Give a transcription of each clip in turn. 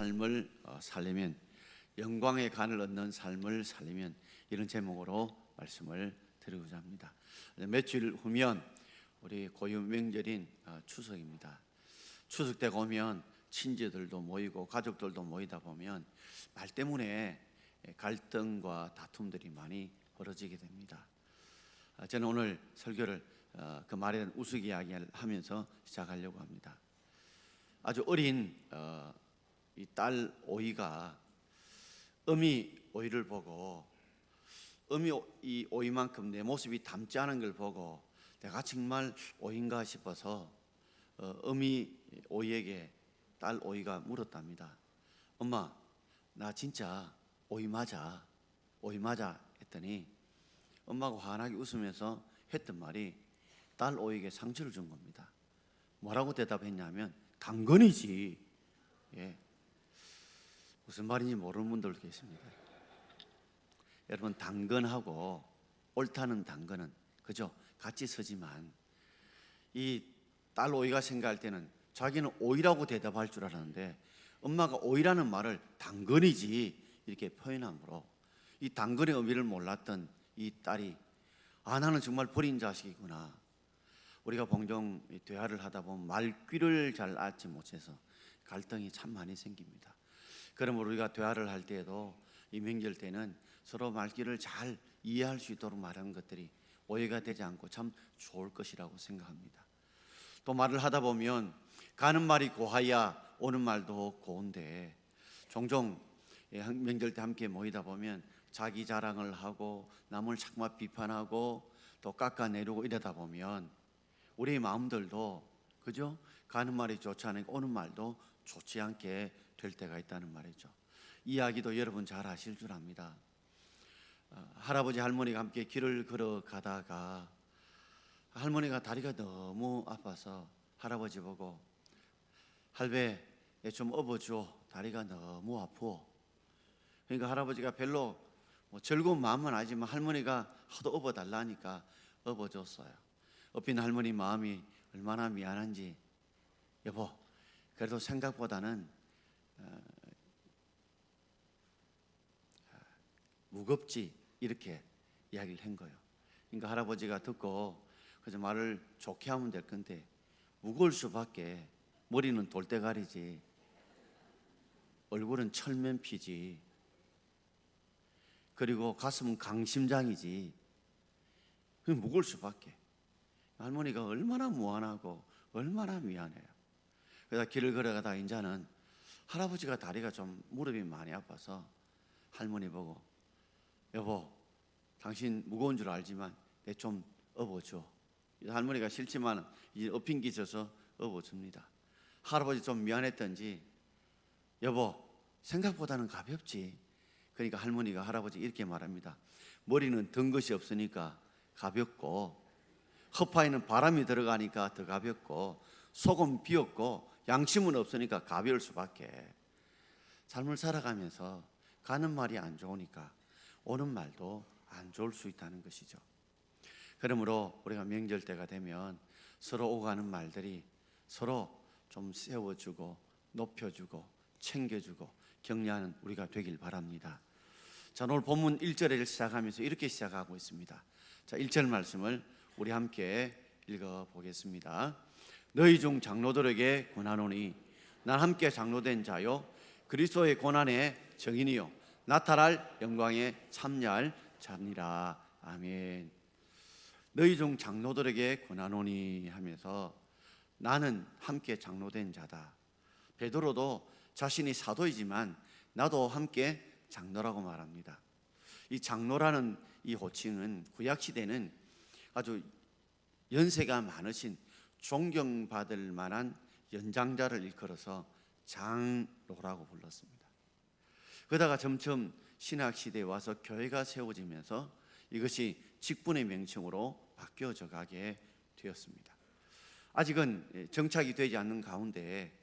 삶을 살려면, 영광의 간을 얻는 삶을 살려면, 이런 제목으로 말씀을 드리고자 합니다. 며칠 후면 우리 고유 명절인 추석입니다. 추석 때가 오면 친지들도 모이고 가족들도 모이다 보면 말 때문에 갈등과 다툼들이 많이 벌어지게 됩니다. 저는 오늘 설교를 그 말에 대한 우스갯이야기를 하면서 시작하려고 합니다. 아주 어린 이 딸 오이가 어미 오이를 보고 어미 이 오이만큼 내 모습이 닮지 않은 걸 보고 내가 정말 오이인가 싶어서 어미 오이에게 딸 오이가 물었답니다. 엄마, 나 진짜 오이 맞아? 오이 맞아? 했더니 엄마가 환하게 웃으면서 했던 말이 딸 오이에게 상처를 준 겁니다. 뭐라고 대답했냐면 당근이지. 예. 무슨 말인지 모르는 분들도 계십니다. 여러분, 당근하고 옳다는 당근은 그죠? 같이 서지만 이 딸 오이가 생각할 때는 자기는 오이라고 대답할 줄 알았는데 엄마가 오이라는 말을 당근이지 이렇게 표현함으로 이 당근의 의미를 몰랐던 이 딸이 나는 정말 버린 자식이구나. 우리가 종종 대화를 하다 보면 말귀를 잘 알지 못해서 갈등이 참 많이 생깁니다. 그러므로 우리가 대화를 할 때에도 이 명절 때는 서로 말귀를 잘 이해할 수 있도록 말하는 것들이 오해가 되지 않고 참 좋을 것이라고 생각합니다. 또 말을 하다 보면 가는 말이 고하야 오는 말도 고운데 종종 명절 때 함께 모이다 보면 자기 자랑을 하고 남을 자꾸만 비판하고 또 깎아내리고 이러다 보면 우리의 마음들도 그죠? 가는 말이 좋지 않으니까 오는 말도 좋지 않게 될 때가 있다는 말이죠. 이야기도 여러분 잘 아실 줄 압니다. 할아버지 할머니가 함께 길을 걸어가다가 할머니가 다리가 너무 아파서 할아버지 보고 할배 좀 업어줘, 다리가 너무 아프어. 그러니까 할아버지가 별로 즐거운 마음은 아니지만 할머니가 하도 업어달라니까 업어줬어요. 업힌 할머니 마음이 얼마나 미안한지, 여보 그래도 생각보다는 무겁지, 이렇게 이야기를 한 거예요. 그러니까 할아버지가 듣고 그래서 말을 좋게 하면 될 건데 무거울 수밖에. 머리는 돌대가리지 얼굴은 철면피지 그리고 가슴은 강심장이지. 무거울 수밖에. 할머니가 얼마나 무안하고 얼마나 미안해요. 그래서 길을 걸어가다 이제는 할아버지가 다리가 좀 무릎이 많이 아파서 할머니 보고 여보 당신 무거운 줄 알지만 내 좀 업어줘. 할머니가 싫지만 이제 업힌 게 있어서 업어줍니다. 할아버지 좀 미안했던지 여보 생각보다는 가볍지. 그러니까 할머니가 할아버지 이렇게 말합니다. 머리는 든 것이 없으니까 가볍고 허파에는 바람이 들어가니까 더 가볍고 속은 비었고 양심은 없으니까 가벼울 수밖에. 삶을 살아가면서 가는 말이 안 좋으니까 오는 말도 안 좋을 수 있다는 것이죠. 그러므로 우리가 명절 때가 되면 서로 오가는 말들이 서로 좀 세워주고 높여주고 챙겨주고 격려하는 우리가 되길 바랍니다. 자, 오늘 본문 1절을 시작하면서 이렇게 시작하고 있습니다. 자, 1절 말씀을 우리 함께 읽어보겠습니다. 너희 중 장로들에게 권하노니 난 함께 장로된 자요 그리스도의 고난의 증인이요 나타날 영광에 참여할 자니라. 아멘. 너희 중 장로들에게 권하노니 하면서 나는 함께 장로된 자다. 베드로도 자신이 사도이지만 나도 함께 장로라고 말합니다. 이 장로라는 이 호칭은 구약시대는 아주 연세가 많으신 존경받을 만한 연장자를 일컬어서 장로라고 불렀습니다. 그러다가 점점 신학시대에 와서 교회가 세워지면서 이것이 직분의 명칭으로 바뀌어져 가게 되었습니다. 아직은 정착이 되지 않는 가운데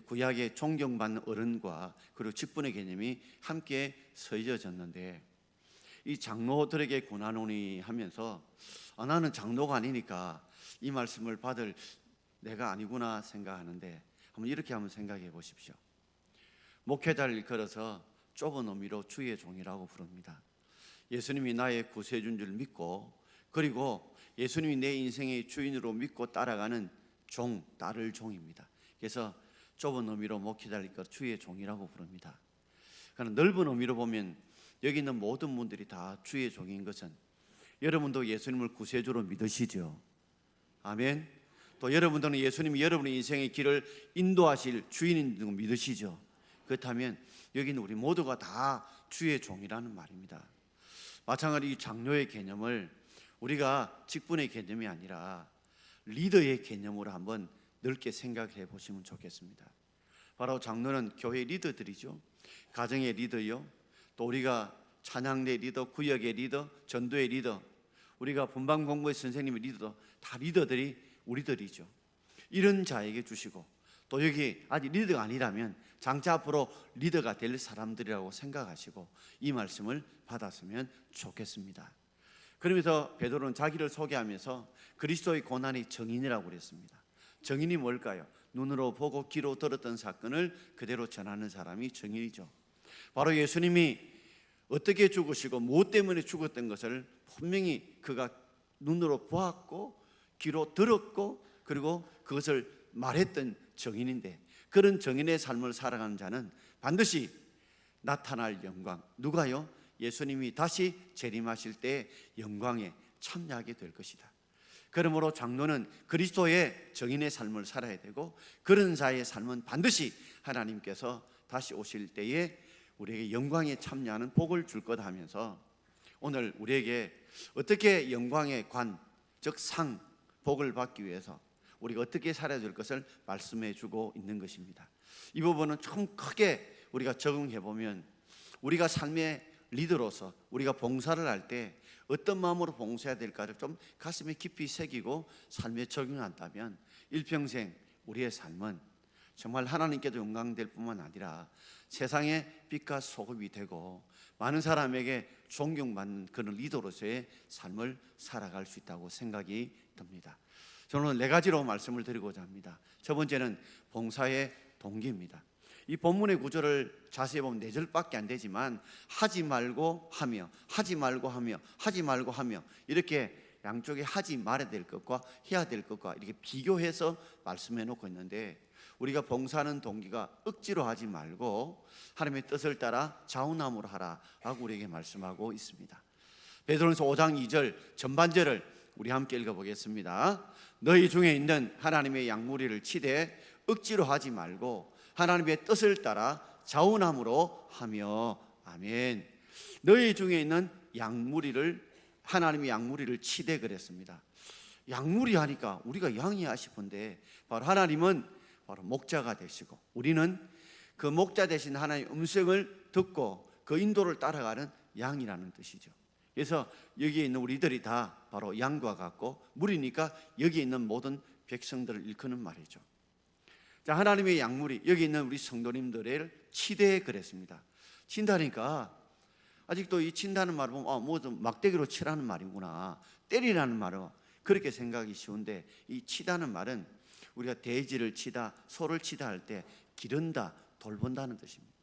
구약의 존경받는 어른과 그리고 직분의 개념이 함께 서져졌는데 이 장로들에게 권하노니 하면서 나는 장로가 아니니까 이 말씀을 받을 내가 아니구나 생각하는데 한번 이렇게 한번 생각해 보십시오. 목회자를 일컬어서 좁은 의미로 주의 종이라고 부릅니다. 예수님이 나의 구세주인 줄 믿고, 그리고 예수님이 내 인생의 주인으로 믿고 따라가는 종, 따를 종입니다. 그래서 좁은 의미로 목회자를 일컬어 주의 종이라고 부릅니다. 그러나 넓은 의미로 보면 여기 있는 모든 분들이 다 주의 종인 것은, 여러분도 예수님을 구세주로 믿으시죠? 아멘. 또 여러분들은 예수님이 여러분의 인생의 길을 인도하실 주인인 줄 믿으시죠? 그렇다면 여기는 우리 모두가 다 주의 종이라는 말입니다. 마찬가지로 이 장로의 개념을 우리가 직분의 개념이 아니라 리더의 개념으로 한번 넓게 생각해 보시면 좋겠습니다. 바로 장로는 교회 리더들이죠. 가정의 리더요, 또 우리가 찬양대 리더, 구역의 리더, 전도의 리더, 우리가 분방공부의 선생님의 리더, 다 리더들이 우리들이죠. 이런 자에게 주시고, 또 여기 아직 리더가 아니라면 장차 앞으로 리더가 될 사람들이라고 생각하시고 이 말씀을 받았으면 좋겠습니다. 그러면서 베드로는 자기를 소개하면서 그리스도의 고난의 정인이라고 그랬습니다. 정인이 뭘까요? 눈으로 보고 귀로 들었던 사건을 그대로 전하는 사람이 정인이죠. 바로 예수님이 어떻게 죽으시고 무엇 때문에 죽었던 것을 분명히 그가 눈으로 보았고 귀로 들었고 그리고 그것을 말했던 정인인데, 그런 정인의 삶을 살아가는 자는 반드시 나타날 영광, 누가요? 예수님이 다시 재림하실 때 영광에 참여하게 될 것이다. 그러므로 장로는 그리스도의 정인의 삶을 살아야 되고, 그런 자의 삶은 반드시 하나님께서 다시 오실 때에 우리에게 영광에 참여하는 복을 줄 거다 하면서 오늘 우리에게 어떻게 영광의 관, 즉 상, 복을 받기 위해서 우리가 어떻게 살아야 될 것을 말씀해 주고 있는 것입니다. 이 부분은 좀 크게 우리가 적응해 보면, 우리가 삶의 리더로서 우리가 봉사를 할 때 어떤 마음으로 봉사해야 될까를 좀 가슴에 깊이 새기고 삶에 적용한다면 일평생 우리의 삶은 정말 하나님께도 영광될 뿐만 아니라 세상의 빛과 소금이 되고 많은 사람에게 존경받는 그런 리더로서의 삶을 살아갈 수 있다고 생각이 듭니다. 저는 오늘 4가지로 말씀을 드리고자 합니다. 첫 번째는 봉사의 동기입니다. 이 본문의 구절을 자세히 보면 4절밖에 안 되지만 하지 말고 하며, 하지 말고 하며, 하지 말고 하며, 이렇게 양쪽에 하지 말아야 될 것과 해야 될 것과 이렇게 비교해서 말씀해 놓고 있는데, 우리가 봉사하는 동기가 억지로 하지 말고 하나님의 뜻을 따라 자원함으로 하라 라고 우리에게 말씀하고 있습니다. 베드로전서 5장 2절 전반절을 우리 함께 읽어보겠습니다. 너희 중에 있는 하나님의 양무리를 치되 억지로 하지 말고 하나님의 뜻을 따라 자원함으로 하며. 아멘. 너희 중에 있는 양무리를, 하나님의 양무리를 치되 그랬습니다. 양무리 하니까 우리가 양이야 싶은데, 바로 하나님은 바로 목자가 되시고 우리는 그 목자 되신 하나님의 음성을 듣고 그 인도를 따라가는 양이라는 뜻이죠. 그래서 여기에 있는 우리들이 다 바로 양과 같고, 무리니까 여기에 있는 모든 백성들을 일컫는 말이죠. 자, 하나님의 양무리, 여기 있는 우리 성도님들을 치되 그랬습니다. 친다니까 아직도 이 친다는 말을 보면 뭐 좀 막대기로 치라는 말이구나, 때리라는 말은 그렇게 생각이 쉬운데, 이 치다는 말은 우리가 돼지를 치다, 소를 치다 할 때 기른다, 돌본다는 뜻입니다.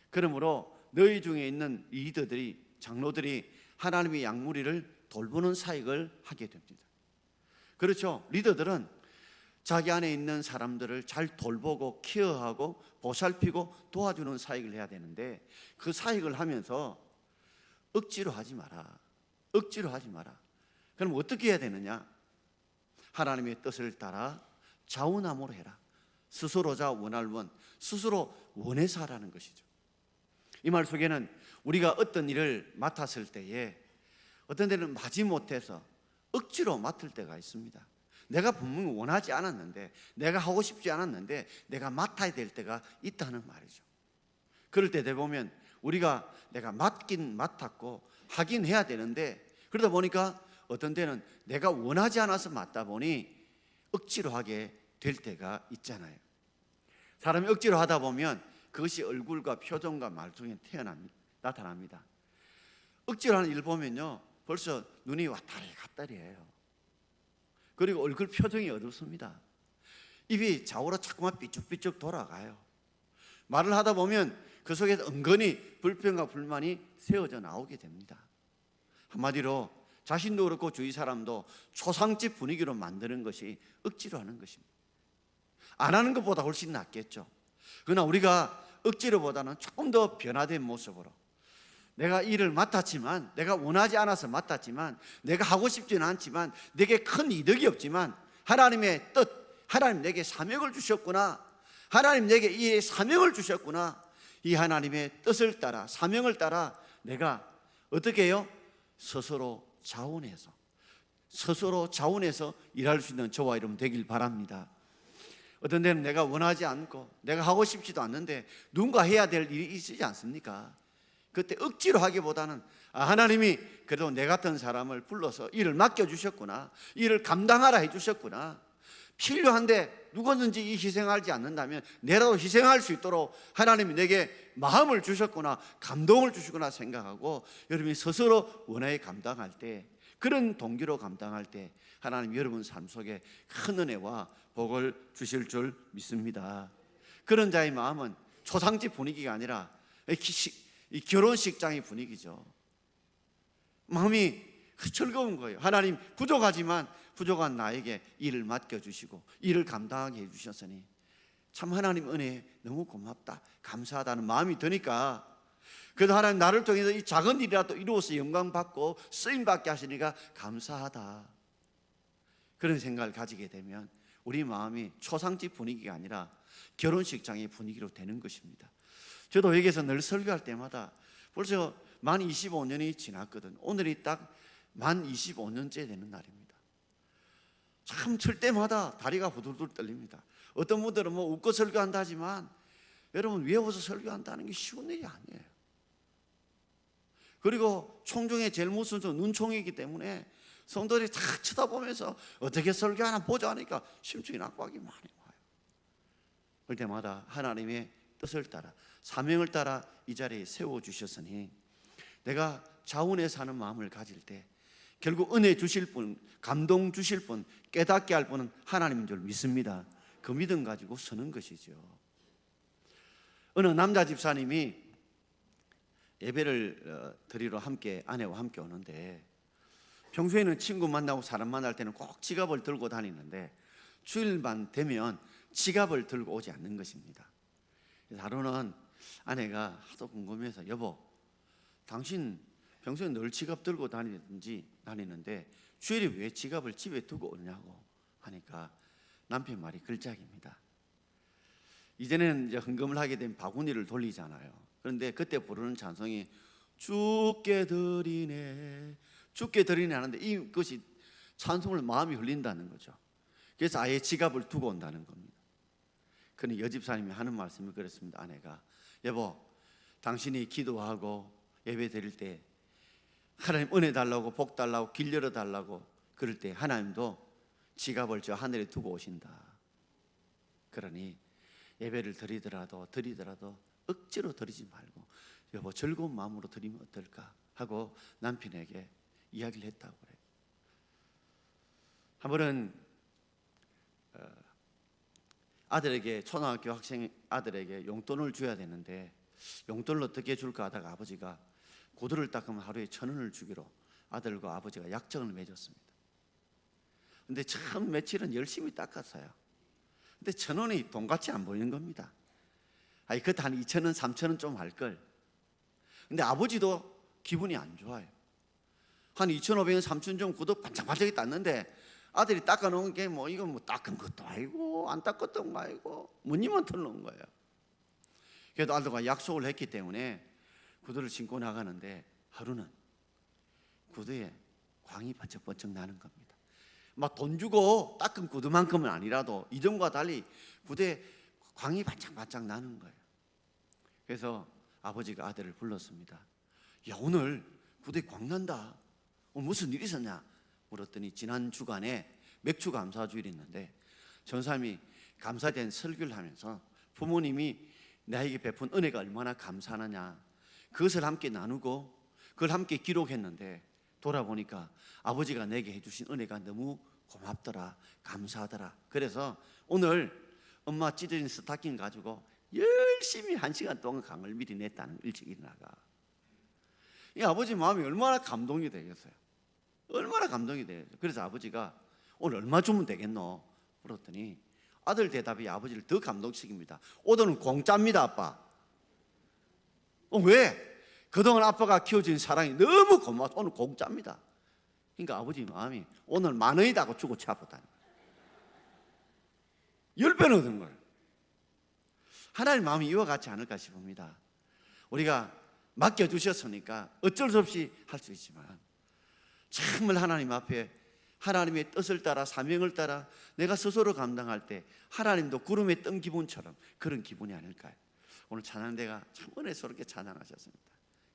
그러므로 너희 중에 있는 리더들이, 장로들이 하나님의 양무리를 돌보는 사역을 하게 됩니다. 그렇죠. 리더들은 자기 안에 있는 사람들을 잘 돌보고 케어하고 보살피고 도와주는 사역을 해야 되는데, 그 사역을 하면서 억지로 하지 마라, 억지로 하지 마라. 그럼 어떻게 해야 되느냐? 하나님의 뜻을 따라 자원함으로 해라. 스스로자 원할 원, 스스로 원해서 하라는 것이죠. 이 말 속에는 우리가 어떤 일을 맡았을 때에 어떤 데는 마지못해서 억지로 맡을 때가 있습니다. 내가 분명히 원하지 않았는데, 내가 하고 싶지 않았는데 내가 맡아야 될 때가 있다는 말이죠. 그럴 때 되보면 우리가 내가 맡긴 맡았고 하긴 해야 되는데, 그러다 보니까 어떤 때는 내가 원하지 않아서 맡다 보니 억지로 하게 될 때가 있잖아요. 사람이 억지로 하다 보면 그것이 얼굴과 표정과 말투에 나타납니다. 억지로 하는 일 보면요, 벌써 눈이 왔다리 갔다리 해요. 그리고 얼굴 표정이 어둡습니다. 입이 좌우로 자꾸만 삐쭉삐쭉 돌아가요. 말을 하다 보면 그 속에서 은근히 불평과 불만이 세워져 나오게 됩니다. 한마디로 자신도 그렇고 주위 사람도 초상집 분위기로 만드는 것이 억지로 하는 것입니다. 안 하는 것보다 훨씬 낫겠죠. 그러나 우리가 억지로보다는 조금 더 변화된 모습으로, 내가 일을 맡았지만, 내가 원하지 않아서 맡았지만, 내가 하고 싶지는 않지만, 내게 큰 이득이 없지만 하나님의 뜻, 하나님 내게 사명을 주셨구나, 하나님 내게 이 사명을 주셨구나, 이 하나님의 뜻을 따라, 사명을 따라 내가 어떻게 해요? 스스로 자원해서 일할 수 있는 저와 여러분 되길 바랍니다. 어떤 때는 내가 원하지 않고 내가 하고 싶지도 않는데 누군가 해야 될 일이 있지 않습니까? 그때 억지로 하기보다는 하나님이 그래도 내 같은 사람을 불러서 일을 맡겨주셨구나, 일을 감당하라 해주셨구나, 필요한데 누구든지 이 희생하지 않는다면 내라도 희생할 수 있도록 하나님이 내게 마음을 주셨구나, 감동을 주시구나 생각하고 여러분이 스스로 원하게 감당할 때, 그런 동기로 감당할 때 하나님 여러분 삶 속에 큰 은혜와 복을 주실 줄 믿습니다. 그런 자의 마음은 초상집 분위기가 아니라 이 결혼식장의 분위기죠. 마음이 즐거운 거예요. 하나님 부족하지만 부족한 나에게 일을 맡겨주시고 일을 감당하게 해주셨으니 참 하나님 은혜 너무 고맙다, 감사하다는 마음이 드니까, 그래도 하나님 나를 통해서 이 작은 일이라도 이루어서 영광받고 쓰임받게 하시니까 감사하다, 그런 생각을 가지게 되면 우리 마음이 초상집 분위기가 아니라 결혼식장의 분위기로 되는 것입니다. 저도 여기에서 늘 설교할 때마다 벌써 만 25년이 지났거든. 오늘이 딱 만 25년째 되는 날입니다. 참 칠 때마다 다리가 후들후들 떨립니다. 어떤 분들은 뭐 웃고 설교한다 하지만 여러분, 외워서 설교한다는 게 쉬운 일이 아니에요. 그리고 총종의 제일 무슨 눈총이기 때문에 성도들이 다 쳐다보면서 어떻게 설교하나 보자 하니까 심중이 낙박이 많이 와요. 그럴 때마다 하나님의 뜻을 따라, 사명을 따라 이 자리에 세워주셨으니 내가 자원해서 하는 마음을 가질 때 결국 은혜 주실 분, 감동 주실 분, 깨닫게 할 분은 하나님인 줄 믿습니다. 그 믿음 가지고 서는 것이죠. 어느 남자 집사님이 예배를 드리러 아내와 함께 오는데, 평소에는 친구 만나고 사람 만날 때는 꼭 지갑을 들고 다니는데 주일만 되면 지갑을 들고 오지 않는 것입니다. 그래서 하루는 아내가 하도 궁금해서, 여보, 당신 평소에 늘 지갑 들고 다니는데 주일에 왜 지갑을 집에 두고 오냐고 하니까 남편 말이 걸작입니다. 이제는 이제 헌금을 하게 되면 바구니를 돌리잖아요. 그런데 그때 부르는 찬송이 주께 드리네, 주께 드리네 하는데 이것이 찬송을 마음이 흘린다는 거죠. 그래서 아예 지갑을 두고 온다는 겁니다. 그런데 여집사님이 하는 말씀이 그렇습니다. 아내가, 여보, 당신이 기도하고 예배 드릴 때 하나님 은혜 달라고, 복 달라고, 길 열어 달라고 그럴 때 하나님도 지갑을 저 하늘에 두고 오신다. 그러니 예배를 드리더라도 억지로 드리지 말고 여보 즐거운 마음으로 드리면 어떨까 하고 남편에게 이야기를 했다고 그래요. 한 번은 아들에게, 초등학교 학생 아들에게 용돈을 줘야 되는데 용돈을 어떻게 줄까 하다가 아버지가 구두를 닦으면 하루에 1,000원을 주기로 아들과 아버지가 약정을 맺었습니다. 근데 참 며칠은 열심히 닦았어요. 근데 1,000원이 돈같이 안 보이는 겁니다. 아니 그때 한 2,000원, 3,000원 좀 할걸. 근데 아버지도 기분이 안 좋아요. 한 2,500원, 3,000원 좀 구두 반짝반짝이 땄는데 아들이 닦아놓은 게 뭐 이건 뭐 닦은 것도 아니고 안 닦았던 거 아니고 무늬만 털놓은 거예요. 그래도 아들과 약속을 했기 때문에 구두를 신고 나가는데 하루는 구두에 광이 번쩍번쩍 나는 겁니다. 막 돈 주고 닦은 구두만큼은 아니라도 이전과 달리 구두에 광이 반짝반짝 나는 거예요. 그래서 아버지가 아들을 불렀습니다. 야, 오늘 구두에 광 난다. 무슨 일 있었냐 물었더니 지난 주간에 맥주 감사주일이 있는데 전사님이 감사된 설교를 하면서 부모님이 나에게 베푼 은혜가 얼마나 감사하느냐 그것을 함께 나누고 그걸 함께 기록했는데 돌아보니까 아버지가 내게 해주신 은혜가 너무 고맙더라, 감사하더라. 그래서 오늘 엄마 찢어진 스타킹 가지고 열심히 1시간 동안 강을 미리 냈다는 거, 일찍 일어나가. 이 아버지 마음이 얼마나 감동이 되겠어요. 얼마나 감동이 되겠어요. 그래서 아버지가 오늘 얼마 주면 되겠노? 물었더니 아들 대답이 아버지를 더 감동시킵니다. 오늘은 공짜입니다, 아빠. 왜? 그동안 아빠가 키워준 사랑이 너무 고마워서 오늘 공짜입니다. 그러니까 아버지 마음이 오늘 10,000원이다 하고 주고 치아팠다는 거예요. 10배 얻은 걸. 하나님 마음이 이와 같지 않을까 싶습니다. 우리가 맡겨주셨으니까 어쩔 수 없이 할 수 있지만 정말 하나님 앞에 하나님의 뜻을 따라 사명을 따라 내가 스스로 감당할 때 하나님도 구름에 뜬 기분처럼 그런 기분이 아닐까요? 오늘 찬양대가 참 은혜스럽게 찬양하셨습니다.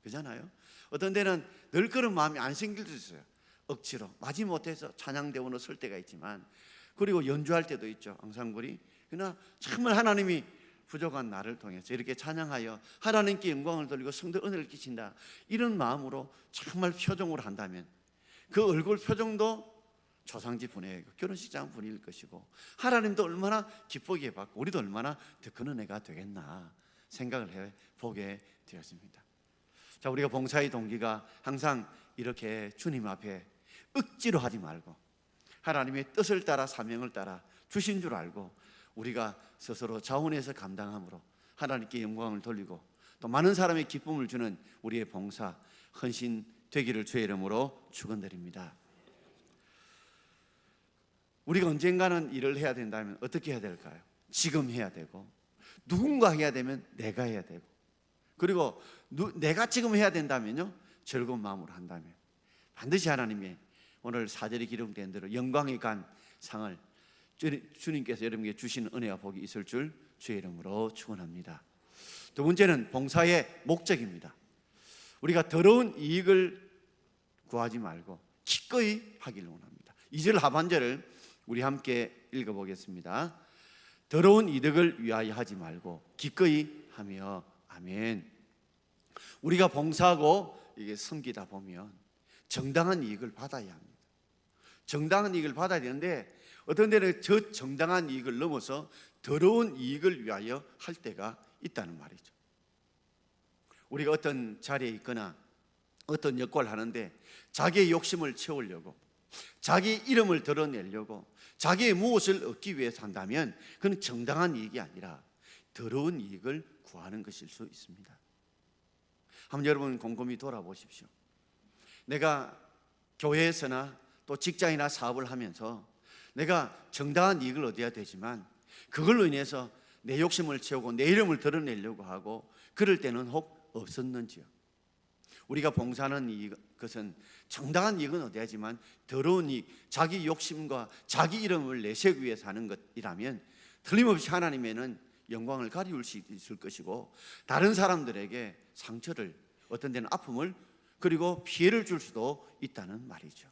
그잖아요. 어떤 데는 늘 그런 마음이 안 생길 수 있어요. 억지로 마지못해서 찬양대원을 쓸 때가 있지만, 그리고 연주할 때도 있죠, 앙상블이. 그러나 정말 하나님이 부족한 나를 통해서 이렇게 찬양하여 하나님께 영광을 돌리고 성도 은혜를 끼친다, 이런 마음으로 정말 표정으로 한다면 그 얼굴 표정도 조상지 분의 결혼식장 분일 것이고, 하나님도 얼마나 기쁘게 받고 우리도 얼마나 더 큰 은혜가 되겠나 생각을 해보게 되었습니다. 자, 우리가 봉사의 동기가 항상 이렇게 주님 앞에 억지로 하지 말고 하나님의 뜻을 따라 사명을 따라 주신 줄 알고 우리가 스스로 자원해서 감당함으로 하나님께 영광을 돌리고 또 많은 사람의 기쁨을 주는 우리의 봉사 헌신 되기를 주의 이름으로 축원드립니다. 우리가 언젠가는 일을 해야 된다면 어떻게 해야 될까요? 지금 해야 되고, 누군가 해야 되면 내가 해야 되고, 그리고 내가 지금 해야 된다면요, 즐거운 마음으로 한다면 반드시 하나님의 오늘 4절에 기록된 대로 영광의 간 상을 주님께서 여러분에게 주시는 은혜와 복이 있을 줄 주의 이름으로 축원합니다. 두 번째는 봉사의 목적입니다. 우리가 더러운 이익을 구하지 말고 기꺼이 하기를 원합니다. 2절 하반절을 우리 함께 읽어보겠습니다. 더러운 이득을 위하여 하지 말고 기꺼이 하며. 아멘. 우리가 봉사하고 이게 섬기다 보면 정당한 이익을 받아야 합니다. 정당한 이익을 받아야 되는데 어떤 데는 저 정당한 이익을 넘어서 더러운 이익을 위하여 할 때가 있다는 말이죠. 우리가 어떤 자리에 있거나 어떤 역할을 하는데 자기의 욕심을 채우려고, 자기 이름을 드러내려고, 자기의 무엇을 얻기 위해서 한다면 그건 정당한 이익이 아니라 더러운 이익을 구하는 것일 수 있습니다. 한번 여러분 곰곰이 돌아보십시오. 내가 교회에서나 또 직장이나 사업을 하면서 내가 정당한 이익을 얻어야 되지만 그걸로 인해서 내 욕심을 채우고 내 이름을 드러내려고 하고 그럴 때는 혹 없었는지요? 우리가 봉사하는 것은 정당한 이익은 얻어야지만 더러운 이익, 자기 욕심과 자기 이름을 내세우기 위해서 하는 것이라면 틀림없이 하나님에는 영광을 가리울 수 있을 것이고 다른 사람들에게 상처를, 어떤 데는 아픔을, 그리고 피해를 줄 수도 있다는 말이죠.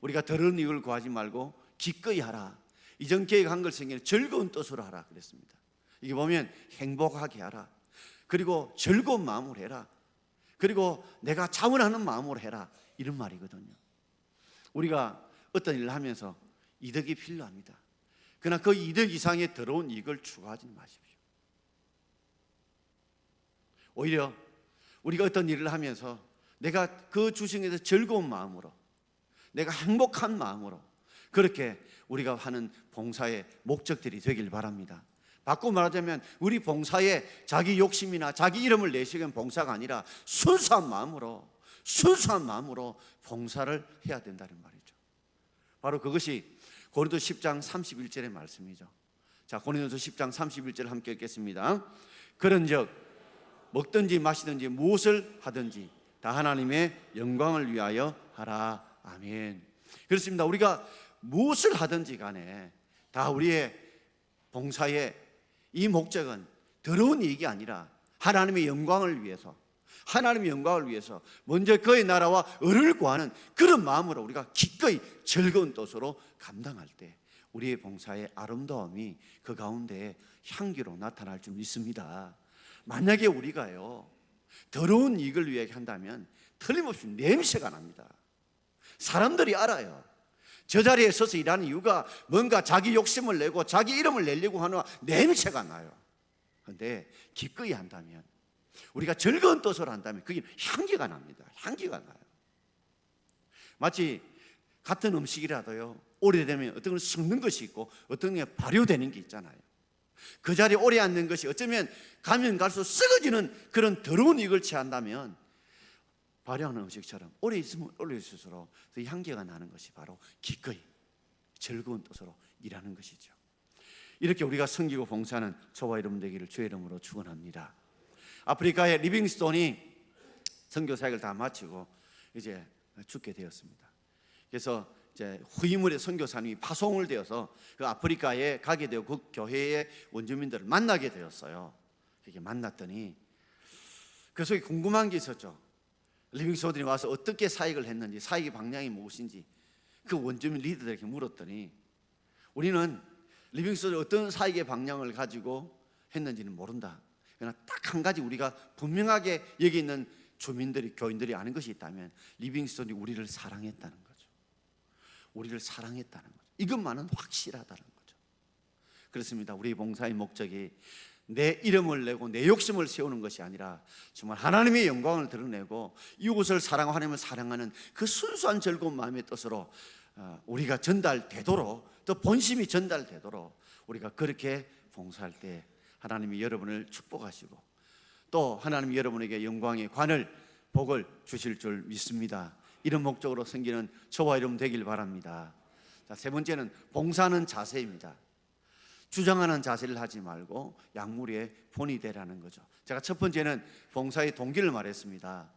우리가 더러운 이익을 구하지 말고 기꺼이 하라. 이전 계획한 걸 생기는 즐거운 뜻으로 하라 그랬습니다. 이게 보면 행복하게 하라, 그리고 즐거운 마음으로 해라, 그리고 내가 자원하는 마음으로 해라, 이런 말이거든요. 우리가 어떤 일을 하면서 이득이 필요합니다. 그러나 그 이득 이상의 더러운 이익을 추구하지 마십시오. 오히려 우리가 어떤 일을 하면서 내가 그 주식에서 즐거운 마음으로, 내가 행복한 마음으로 그렇게 우리가 하는 봉사의 목적들이 되길 바랍니다. 바꾸고 말하자면 우리 봉사에 자기 욕심이나 자기 이름을 내시기 위한 봉사가 아니라 순수한 마음으로 봉사를 해야 된다는 말이죠. 바로 그것이 고린도서 10장 31절의 말씀이죠. 자, 고린도서 10장 31절 함께 읽겠습니다. 그런즉 먹든지 마시든지 무엇을 하든지 다 하나님의 영광을 위하여 하라. 아멘. 그렇습니다. 우리가 무엇을 하든지 간에 다 우리의 봉사의 이 목적은 더러운 이익이 아니라 하나님의 영광을 위해서, 하나님의 영광을 위해서 먼저 그의 나라와 의를 구하는 그런 마음으로 우리가 기꺼이 즐거운 뜻으로 감당할 때 우리의 봉사의 아름다움이 그 가운데 향기로 나타날 줄 믿습니다. 만약에 우리가요 더러운 이익을 위해 한다면 틀림없이 냄새가 납니다. 사람들이 알아요. 저 자리에 서서 일하는 이유가 뭔가 자기 욕심을 내고 자기 이름을 내려고 하는 냄새가 나요. 그런데 기꺼이 한다면, 우리가 즐거운 뜻으로 한다면 그게 향기가 납니다. 향기가 나요. 마치 같은 음식이라도요, 오래되면 어떤 건 썩는 것이 있고 어떤 게 발효되는 게 있잖아요. 그 자리에 오래 앉는 것이 어쩌면 가면 갈수록 썩어지는 그런 더러운 이익을 취한다면, 발효하는 음식처럼 오래 있으면 오래 있을수록 그 향기가 나는 것이 바로 기꺼이 즐거운 뜻으로 일하는 것이죠. 이렇게 우리가 섬기고 봉사하는 저와 여러분 되기를 주의 이름으로 축원합니다. 아프리카의 리빙스톤이 선교 사역을 다 마치고 이제 죽게 되었습니다. 그래서 이제 후임물의 선교사님이 파송을 되어서 그 아프리카에 가게 되고 그 교회의 원주민들을 만나게 되었어요. 그렇게 만났더니 그 속에 궁금한 게 있었죠. 리빙스톤이 와서 어떻게 사역을 했는지, 사역의 방향이 무엇인지 그 원주민 리더들에게 물었더니, 우리는 리빙스톤이 어떤 사역의 방향을 가지고 했는지는 모른다. 그러나 딱 한 가지 우리가 분명하게 여기 있는 주민들이, 교인들이 아는 것이 있다면 리빙스톤이 우리를 사랑했다는 거죠. 우리를 사랑했다는 거죠. 이것만은 확실하다는 거죠. 그렇습니다. 우리 봉사의 목적이 내 이름을 내고 내 욕심을 세우는 것이 아니라 정말 하나님의 영광을 드러내고 이웃을 사랑하고 하나님을 사랑하는 그 순수한 즐거운 마음의 뜻으로 우리가 전달되도록, 또 본심이 전달되도록 우리가 그렇게 봉사할 때 하나님이 여러분을 축복하시고 또 하나님이 여러분에게 영광의 관을, 복을 주실 줄 믿습니다. 이런 목적으로 섬기는 저와 여러분 되길 바랍니다. 자, 세 번째는 봉사하는 자세입니다. 주장하는 자세를 하지 말고 약물의 본이 되라는 거죠. 제가 첫 번째는 봉사의 동기를 말했습니다.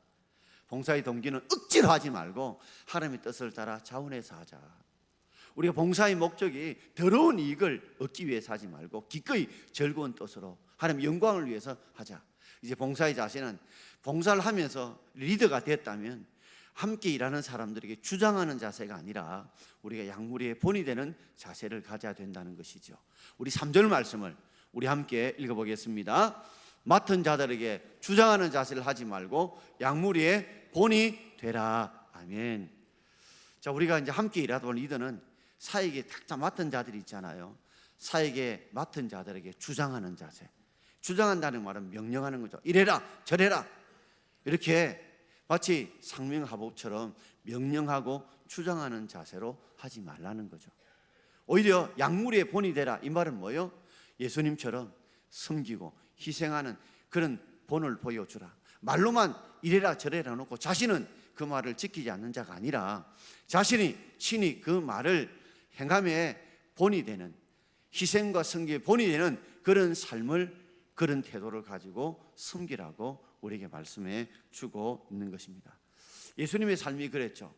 봉사의 동기는 억지로 하지 말고 하나님의 뜻을 따라 자원해서 하자. 우리가 봉사의 목적이 더러운 이익을 얻기 위해서 하지 말고 기꺼이 즐거운 뜻으로 하나님의 영광을 위해서 하자. 이제 봉사의 자세는 봉사를 하면서 리더가 됐다면 함께 일하는 사람들에게 주장하는 자세가 아니라 우리가 약물의 본이 되는 자세를 가져야 된다는 것이죠. 우리 3절 말씀을 우리 함께 읽어보겠습니다. 맡은 자들에게 주장하는 자세를 하지 말고 약물의 본이 되라. 아멘. 자, 우리가 이제 함께 일하다 보는 리더는 사역에 탁 맡은 자들이 있잖아요. 사역에 맡은 자들에게 주장하는 자세. 주장한다는 말은 명령하는 거죠. 이래라 저래라, 이렇게 마치 상명하복처럼 명령하고 주장하는 자세로 하지 말라는 거죠. 오히려 약물의 본이 되라, 이 말은 뭐예요? 예수님처럼 섬기고 희생하는 그런 본을 보여주라. 말로만 이래라 저래라 놓고 자신은 그 말을 지키지 않는 자가 아니라 자신이 친히 그 말을 행함에 본이 되는, 희생과 섬기의 본이 되는 그런 삶을, 그런 태도를 가지고 섬기라고 우리에게 말씀해 주고 있는 것입니다. 예수님의 삶이 그랬죠.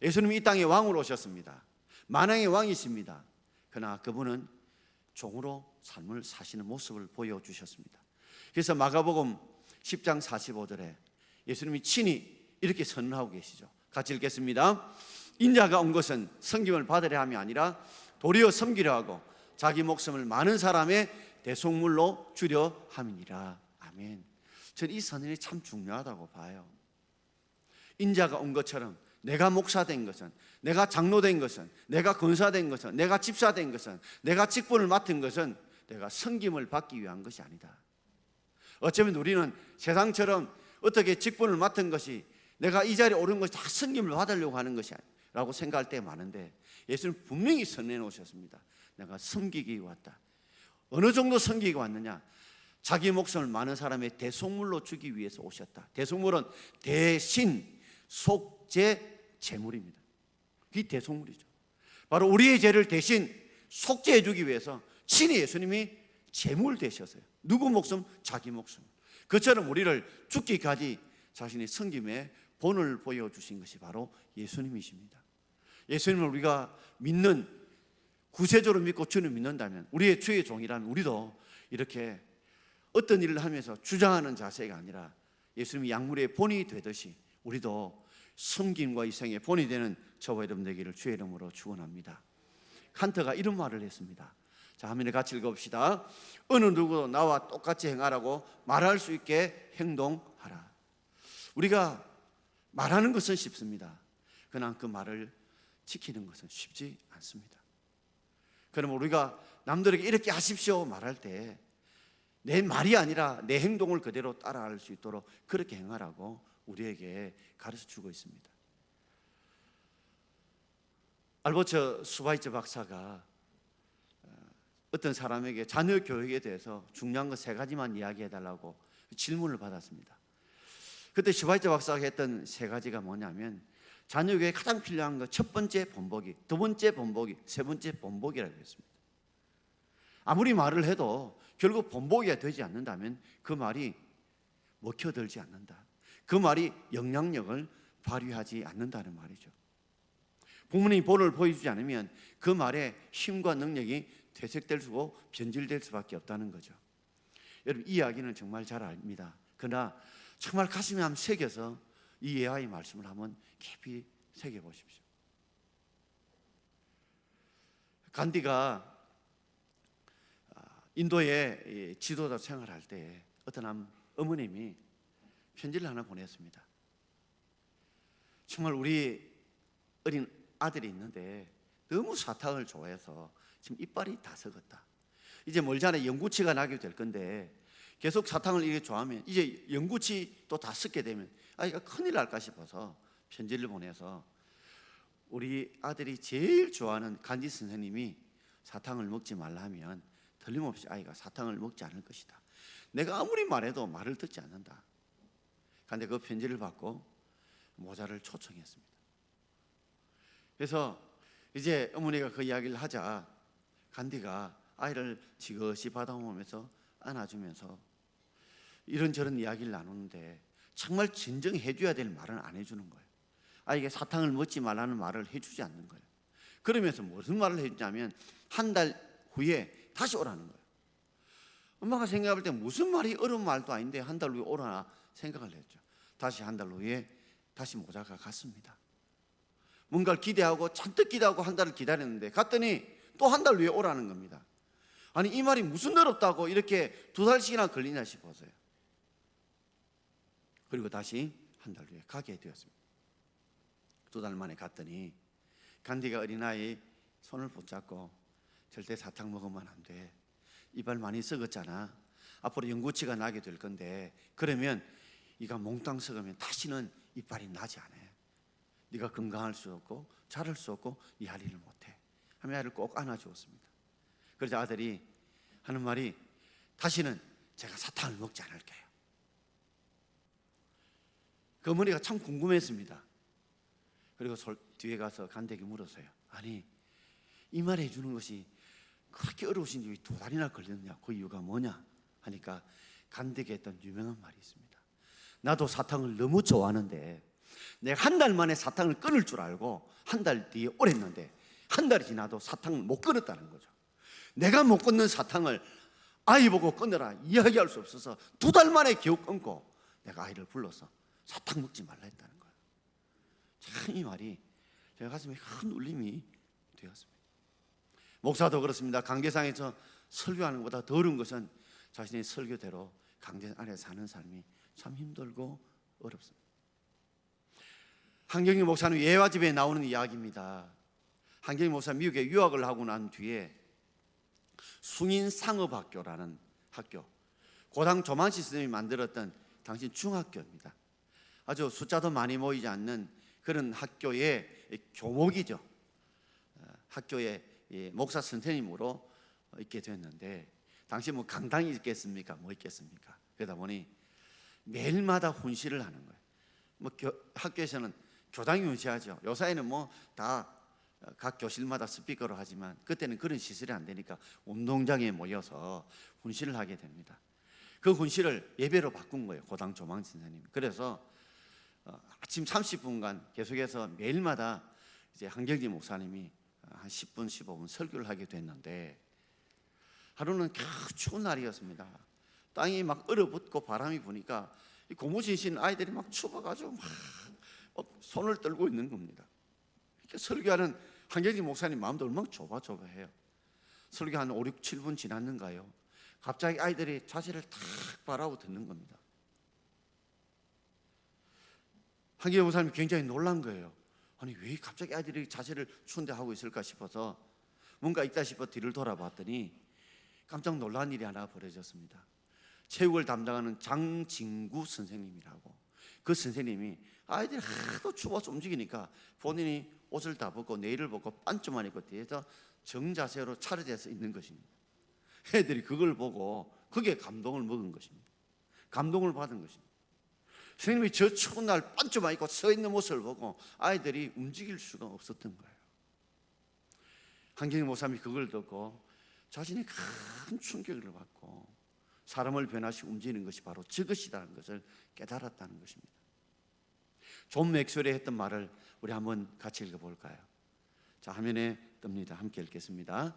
예수님이 이 땅에 왕으로 오셨습니다. 만왕의 왕이십니다. 그러나 그분은 종으로 삶을 사시는 모습을 보여주셨습니다. 그래서 마가복음 10장 45절에 예수님이 친히 이렇게 선언하고 계시죠. 같이 읽겠습니다. 인자가 온 것은 섬김을 받으려 함이 아니라 도리어 섬기려 하고 자기 목숨을 많은 사람의 대속물로 주려 함이니라. 아멘. 저는 이 선언이 참 중요하다고 봐요. 인자가 온 것처럼 내가 목사된 것은, 내가 장로된 것은, 내가 권사된 것은, 내가 집사된 것은, 내가 직분을 맡은 것은 내가 섬김을 받기 위한 것이 아니다. 어쩌면 우리는 세상처럼 어떻게 직분을 맡은 것이, 내가 이 자리에 오른 것이 다 섬김을 받으려고 하는 것이 라고 생각할 때 많은데, 예수는 분명히 선언해 놓으셨습니다. 내가 섬기기 왔다. 어느 정도 섬기기 왔느냐? 자기 목숨을 많은 사람의 대속물로 주기 위해서 오셨다. 대속물은 대신, 속죄, 제물입니다. 그게 대속물이죠. 바로 우리의 죄를 대신 속죄해 주기 위해서 친히 예수님이 제물 되셨어요. 누구 목숨? 자기 목숨. 그처럼 우리를 죽기까지 자신의 섬김의 본을 보여주신 것이 바로 예수님이십니다. 예수님을 우리가 믿는, 구세주로 믿고 주를 믿는다면, 우리의 주의 종이라면 우리도 이렇게 어떤 일을 하면서 주장하는 자세가 아니라 예수님이 약물의 본이 되듯이 우리도 섬김과 희생의 본이 되는 저와 여러분 되기를 주의 이름으로 축원합니다. 칸트가 이런 말을 했습니다. 자, 화면에 같이 읽어봅시다. 어느 누구도 나와 똑같이 행하라고 말할 수 있게 행동하라. 우리가 말하는 것은 쉽습니다. 그러나 그 말을 지키는 것은 쉽지 않습니다. 그러면 우리가 남들에게 이렇게 하십시오 말할 때 내 말이 아니라 내 행동을 그대로 따라할 수 있도록 그렇게 행하라고 우리에게 가르쳐 주고 있습니다. 알버트 슈바이처 박사가 어떤 사람에게 자녀 교육에 대해서 중요한 거 3가지만 이야기해달라고 질문을 받았습니다. 그때 슈바이처 박사가 했던 3가지가 뭐냐면 자녀 교육에 가장 필요한 거 첫 번째 본보기, 두 번째 본보기, 세 번째 본보기라고 했습니다. 아무리 말을 해도 결국 본보기가 되지 않는다면 그 말이 먹혀들지 않는다. 그 말이 영향력을 발휘하지 않는다는 말이죠. 부모님이 본을 보여주지 않으면 그 말에 힘과 능력이 퇴색되고 변질될 수밖에 없다는 거죠. 여러분, 이 이야기는 정말 잘 압니다. 그러나 정말 가슴에 한번 새겨서 이 예화의 말씀을 한번 깊이 새겨보십시오. 간디가 인도의 지도자 생활할 때 어떤 한 어머님이 편지를 하나 보냈습니다. 정말 우리 어린 아들이 있는데 너무 사탕을 좋아해서 지금 이빨이 다 썩었다. 이제 멀잖아요. 영구치가 나게 될 건데 계속 사탕을 이렇게 좋아하면 이제 영구치 또 다 썩게 되면 아이가 큰일 날까 싶어서 편지를 보내서 우리 아들이 제일 좋아하는 간디 선생님이 사탕을 먹지 말라 하면 틀림없이 아이가 사탕을 먹지 않을 것이다. 내가 아무리 말해도 말을 듣지 않는다. 그런데 그 편지를 받고 모자를 초청했습니다. 그래서 이제 어머니가 그 이야기를 하자 간디가 아이를 지그시 받아오면서 안아주면서 이런저런 이야기를 나누는데 정말 진정해 줘야 될 말은 안 해주는 거예요. 아이에게 사탕을 먹지 말라는 말을 해주지 않는 거예요. 그러면서 무슨 말을 해주냐면 한 달 후에 다시 오라는 거예요. 엄마가 생각할 때 무슨 말이 어려운 말도 아닌데 한 달 후에 오라나 생각을 했죠. 다시 한 달 후에 다시 모자가 갔습니다. 뭔가를 기대하고 잔뜩 기대하고 한 달을 기다렸는데 갔더니 또 한 달 후에 오라는 겁니다. 아니 이 말이 무슨 어렵다고 이렇게 2달씩이나 걸리나 싶어서요. 그리고 다시 한 달 후에 가게 되었습니다. 2달 만에 갔더니 간디가 어린아이 손을 붙잡고 절대 사탕 먹으면 안 돼. 이빨 많이 썩었잖아. 앞으로 영구치가 나게 될 건데 그러면 이가 몽땅 썩으면 다시는 이빨이 나지 않아. 네가 건강할 수 없고 자랄 수 없고 이 할 일을 못해. 하며 아이를 꼭 안아주었습니다. 그래서 아들이 하는 말이 다시는 제가 사탕을 먹지 않을게요. 그 어머니가 참 궁금했습니다. 그리고 뒤에 가서 간디에게 물었어요. 아니 이 말 해주는 것이 그렇게 어려우신지 왜 2달이나 걸렸냐? 그 이유가 뭐냐? 하니까 간디에게 했던 유명한 말이 있습니다. 나도 사탕을 너무 좋아하는데 내가 한 달 만에 사탕을 끊을 줄 알고 한 달 뒤에 오랬는데 한 달이 지나도 사탕을 못 끊었다는 거죠. 내가 못 끊는 사탕을 아이 보고 끊으라 이야기할 수 없어서 2달 만에 겨우 끊고 내가 아이를 불러서 사탕 먹지 말라 했다는 거예요. 참 이 말이 제 가슴에 큰 울림이 되었습니다. 목사도 그렇습니다. 강계상에서 설교하는 것보다 더 어려운 것은 자신의 설교대로 강제 안에 사는 삶이 참 힘들고 어렵습니다. 한경희 목사는 예화집에 나오는 이야기입니다. 한경희 목사 미국에 유학을 하고 난 뒤에 숭인상업학교라는 학교, 고당 조만시 선생님이 만들었던 당시 중학교입니다. 아주 숫자도 많이 모이지 않는 그런 학교의 교목이죠. 학교의 목사 선생님으로 있게 됐는데 당시 뭐 강당이 있겠습니까? 뭐 있겠습니까? 그러다 보니 매일마다 훈시를 하는 거예요. 뭐 학교에서는 교당이 훈시하죠. 요사이는 뭐 다 각 교실마다 스피커로 하지만 그때는 그런 시설이 안 되니까 운동장에 모여서 훈시를 하게 됩니다. 그 훈시를 예배로 바꾼 거예요. 고당 조망 선생님. 그래서 아침 30분간 계속해서 매일마다 이제 한경지 목사님이 한 10분, 15분 설교를 하게 됐는데 하루는 겨우 추운 날이었습니다. 땅이 막 얼어붙고 바람이 부니까 고무신 아이들이 막 추워가지고 막 손을 떨고 있는 겁니다. 이렇게 설교하는 한경지 목사님 마음도 얼마나 좁아해요. 설교 한 5, 6, 7분 지났는가요? 갑자기 아이들이 자세를 탁 바라고 듣는 겁니다. 한경지 목사님이 굉장히 놀란 거예요. 아니 왜 갑자기 아이들이 자세를 추운데 하고 있을까 싶어서 뭔가 있다 싶어 뒤를 돌아봤더니 깜짝 놀란 일이 하나 벌어졌습니다. 체육을 담당하는 장진구 선생님이라고. 그 선생님이 아이들이 하도 추워서 움직이니까 본인이 옷을 다 벗고 내일을 벗고 반쯤만 입고 뒤에서 정자세로 차려져서 있는 것입니다. 애들이 그걸 보고 그게 감동을 먹은 것입니다. 감동을 받은 것입니다. 선생님이 저 추운 날 반쯤만 입고 서 있는 모습을 보고 아이들이 움직일 수가 없었던 거예요. 한경희 목사님이 그걸 듣고 자신이 큰 충격을 받고 사람을 변화시키고 움직이는 것이 바로 저것이라는 것을 깨달았다는 것입니다. 존 맥스웰이 했던 말을 우리 한번 같이 읽어볼까요? 자, 화면에 뜹니다. 함께 읽겠습니다.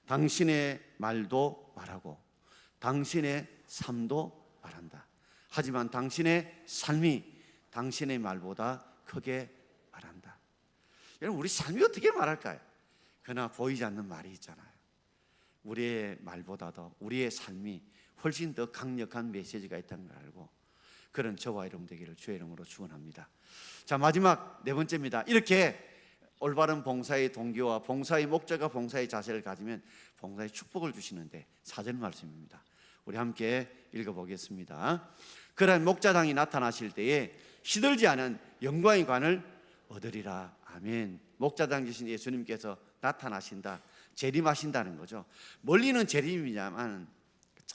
당신의 말도 말하고 당신의 삶도 말한다. 하지만 당신의 삶이 당신의 말보다 크게 말한다. 여러분, 우리 삶이 어떻게 말할까요? 그러나 보이지 않는 말이 있잖아요. 우리의 말보다도 우리의 삶이 훨씬 더 강력한 메시지가 있다는 걸 알고 그런 저와 여러분 되기를 주의 이름으로 축원합니다. 자, 마지막 네 번째입니다. 이렇게 올바른 봉사의 동기와 봉사의 목적과 봉사의 자세를 가지면 봉사의 축복을 주시는데 4절 말씀입니다. 우리 함께 읽어보겠습니다. 그러한 목자당이 나타나실 때에 시들지 않은 영광의 관을 얻으리라. 아멘. 목자당 주신 예수님께서 나타나신다, 재림하신다는 거죠. 멀리는 재림이냐만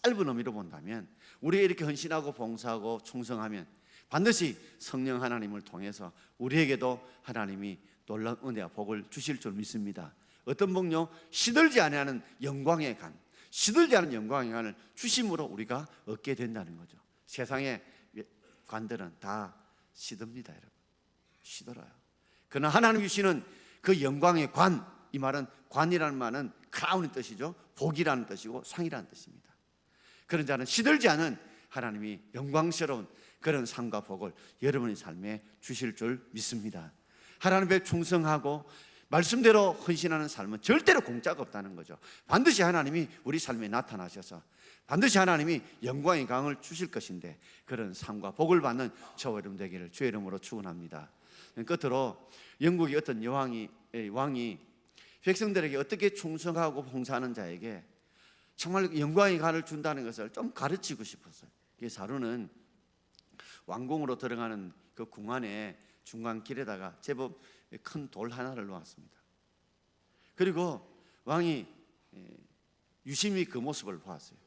짧은 의미로 본다면 우리가 이렇게 헌신하고 봉사하고 충성하면 반드시 성령 하나님을 통해서 우리에게도 하나님이 놀라운 은혜와 복을 주실 줄 믿습니다. 어떤 복요? 시들지 않는 영광의 관, 시들지 않은 영광의 관을 주심으로 우리가 얻게 된다는 거죠. 세상의 관들은 다 시듭니다, 여러분. 시들어요. 그러나 하나님 주시는 그 영광의 관, 이 말은 관이라는 말은 크라운의 뜻이죠. 복이라는 뜻이고 상이라는 뜻입니다. 그런 자는 시들지 않은 하나님이 영광스러운 그런 상과 복을 여러분의 삶에 주실 줄 믿습니다. 하나님께 충성하고 말씀대로 헌신하는 삶은 절대로 공짜가 없다는 거죠. 반드시 하나님이 우리 삶에 나타나셔서 반드시 하나님이 영광의 강을 주실 것인데 그런 상과 복을 받는 저와 여러분 되기를 주의 이름으로 축원합니다. 끝으로 영국의 어떤 왕이 백성들에게 어떻게 충성하고 봉사하는 자에게 정말 영광의 관을 준다는 것을 좀 가르치고 싶었어요. 사루는 왕궁으로 들어가는 그 궁 안에 중간 길에다가 제법 큰 돌 하나를 놓았습니다. 그리고 왕이 유심히 그 모습을 보았어요.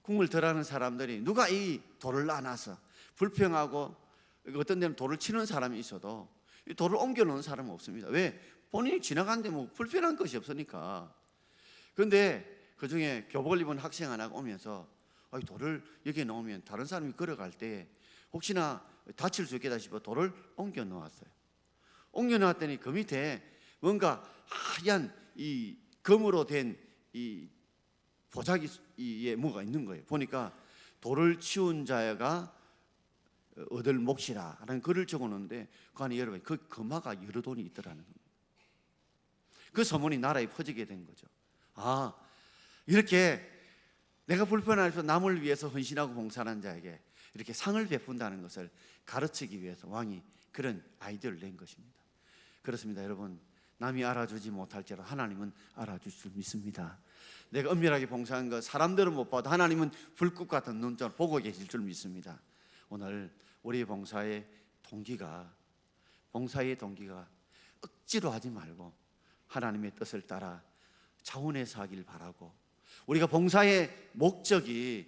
궁을 들어가는 사람들이 누가 이 돌을 안아서 불평하고 어떤 데는 돌을 치는 사람이 있어도 이 돌을 옮겨 놓는 사람은 없습니다. 왜? 본인이 지나가는데 뭐 불편한 것이 없으니까. 그런데 그 중에 교복을 입은 학생 하나가 오면서 돌을 여기에 놓으면 다른 사람이 걸어갈 때 혹시나 다칠 수 있겠다 싶어 돌을 옮겨 놓았어요. 옮겨 놓았더니 그 밑에 뭔가 하얀 이 금으로 된 이 보자기에 뭐가 있는 거예요. 보니까 돌을 치운 자가 얻을 몫이라 라는 글을 적어놓는데 그 안에 여러분 그 금화가 여러 돈이 있더라는 겁니다. 그 소문이 나라에 퍼지게 된 거죠. 아, 이렇게 내가 불편해서 남을 위해서 헌신하고 봉사하는 자에게 이렇게 상을 베푼다는 것을 가르치기 위해서 왕이 그런 아이디어를 낸 것입니다. 그렇습니다, 여러분. 남이 알아주지 못할지라도 하나님은 알아주실 줄 믿습니다. 내가 은밀하게 봉사한 것 사람들은 못 봐도 하나님은 불꽃 같은 눈으로 보고 계실 줄 믿습니다. 오늘 우리 봉사의 동기가 억지로 하지 말고 하나님의 뜻을 따라 자원해서 하길 바라고, 우리가 봉사의 목적이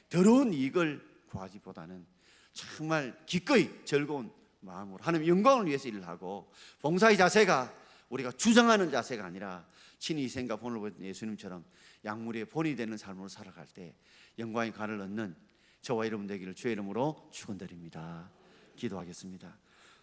더러운 이익을 구하기보다는 정말 기꺼이 즐거운 마음으로 하나님 영광을 위해서 일을 하고, 봉사의 자세가 우리가 주장하는 자세가 아니라 친히 희생과 본을 보였던 예수님처럼 약물의 본이 되는 삶으로 살아갈 때 영광의 관을 얻는 저와 여러분 되기를 주의 이름으로 축원드립니다. 기도하겠습니다.